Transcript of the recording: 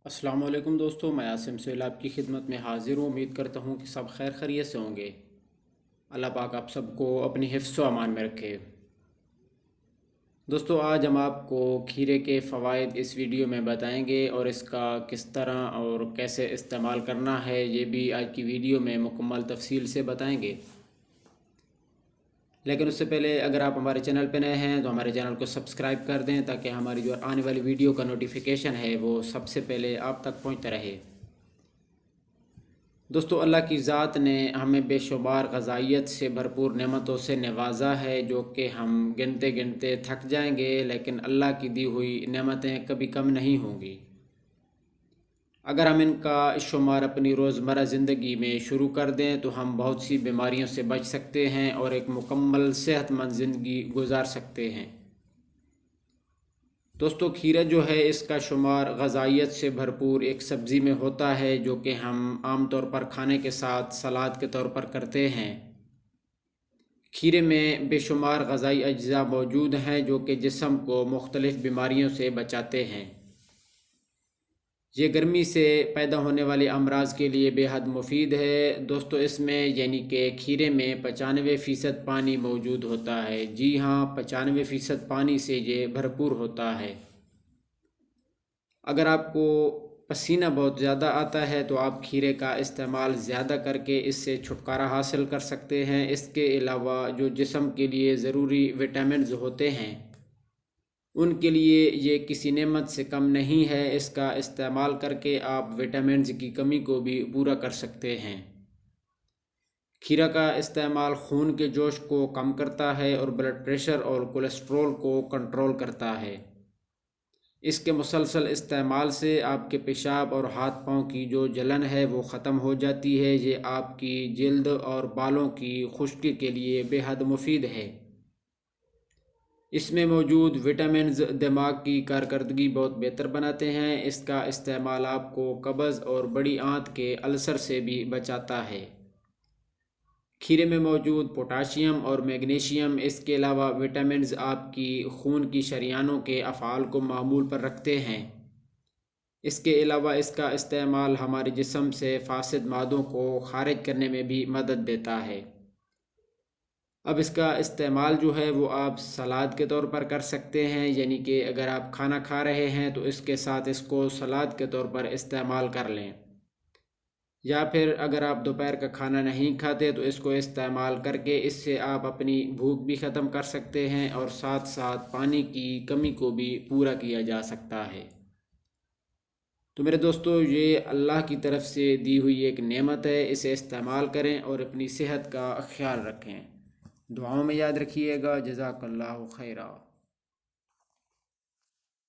السلام علیکم دوستو، میں عاصم سہیل آپ کی خدمت میں حاضر ہوں۔ امید کرتا ہوں کہ سب خیر خیریت سے ہوں گے۔ اللہ پاک آپ سب کو اپنی حفظ و امان میں رکھے۔ دوستو، آج ہم آپ کو کھیرے کے فوائد اس ویڈیو میں بتائیں گے اور اس کا کس طرح اور کیسے استعمال کرنا ہے یہ بھی آج کی ویڈیو میں مکمل تفصیل سے بتائیں گے۔ لیکن اس سے پہلے اگر آپ ہمارے چینل پہ نئے ہیں تو ہمارے چینل کو سبسکرائب کر دیں تاکہ ہماری جو آنے والی ویڈیو کا نوٹیفیکیشن ہے وہ سب سے پہلے آپ تک پہنچتا رہے۔ دوستو، اللہ کی ذات نے ہمیں بے شمار غذائیت سے بھرپور نعمتوں سے نوازا ہے جو کہ ہم گنتے گنتے تھک جائیں گے، لیکن اللہ کی دی ہوئی نعمتیں کبھی کم نہیں ہوں گی۔ اگر ہم ان کا شمار اپنی روزمرہ زندگی میں شروع کر دیں تو ہم بہت سی بیماریوں سے بچ سکتے ہیں اور ایک مکمل صحت مند زندگی گزار سکتے ہیں۔ دوستو، کھیرا جو ہے اس کا شمار غذائیت سے بھرپور ایک سبزی میں ہوتا ہے جو کہ ہم عام طور پر کھانے کے ساتھ سلاد کے طور پر کرتے ہیں۔ کھیرے میں بے شمار غذائی اجزاء موجود ہیں جو کہ جسم کو مختلف بیماریوں سے بچاتے ہیں۔ یہ گرمی سے پیدا ہونے والے امراض کے لیے بے حد مفید ہے۔ دوستو، اس میں یعنی کہ کھیرے میں 95% پانی موجود ہوتا ہے۔ جی ہاں، 95% پانی سے یہ بھرپور ہوتا ہے۔ اگر آپ کو پسینہ بہت زیادہ آتا ہے تو آپ کھیرے کا استعمال زیادہ کر کے اس سے چھٹکارا حاصل کر سکتے ہیں۔ اس کے علاوہ جو جسم کے لیے ضروری وٹامنز ہوتے ہیں ان کے لیے یہ کسی نعمت سے کم نہیں ہے۔ اس کا استعمال کر کے آپ وٹامنز کی کمی کو بھی پورا کر سکتے ہیں۔ کھیرا کا استعمال خون کے جوش کو کم کرتا ہے اور بلڈ پریشر اور کولیسٹرول کو کنٹرول کرتا ہے۔ اس کے مسلسل استعمال سے آپ کے پیشاب اور ہاتھ پاؤں کی جو جلن ہے وہ ختم ہو جاتی ہے۔ یہ آپ کی جلد اور بالوں کی خشکی کے لیے بے حد مفید ہے۔ اس میں موجود وٹامنز دماغ کی کارکردگی بہت بہتر بناتے ہیں۔ اس کا استعمال آپ کو قبض اور بڑی آنت کے السر سے بھی بچاتا ہے۔ کھیرے میں موجود پوٹاشیم اور میگنیشیم، اس کے علاوہ وٹامنز آپ کی خون کی شریانوں کے افعال کو معمول پر رکھتے ہیں۔ اس کے علاوہ اس کا استعمال ہمارے جسم سے فاسد مادوں کو خارج کرنے میں بھی مدد دیتا ہے۔ اب اس کا استعمال جو ہے وہ آپ سلاد کے طور پر کر سکتے ہیں، یعنی کہ اگر آپ کھانا کھا رہے ہیں تو اس کے ساتھ اس کو سلاد کے طور پر استعمال کر لیں، یا پھر اگر آپ دوپہر کا کھانا نہیں کھاتے تو اس کو استعمال کر کے اس سے آپ اپنی بھوک بھی ختم کر سکتے ہیں اور ساتھ ساتھ پانی کی کمی کو بھی پورا کیا جا سکتا ہے۔ تو میرے دوستو، یہ اللہ کی طرف سے دی ہوئی ایک نعمت ہے، اسے استعمال کریں اور اپنی صحت کا خیال رکھیں۔ دعاؤں میں یاد رکھیے گا۔ جزاک اللہ خیرہ۔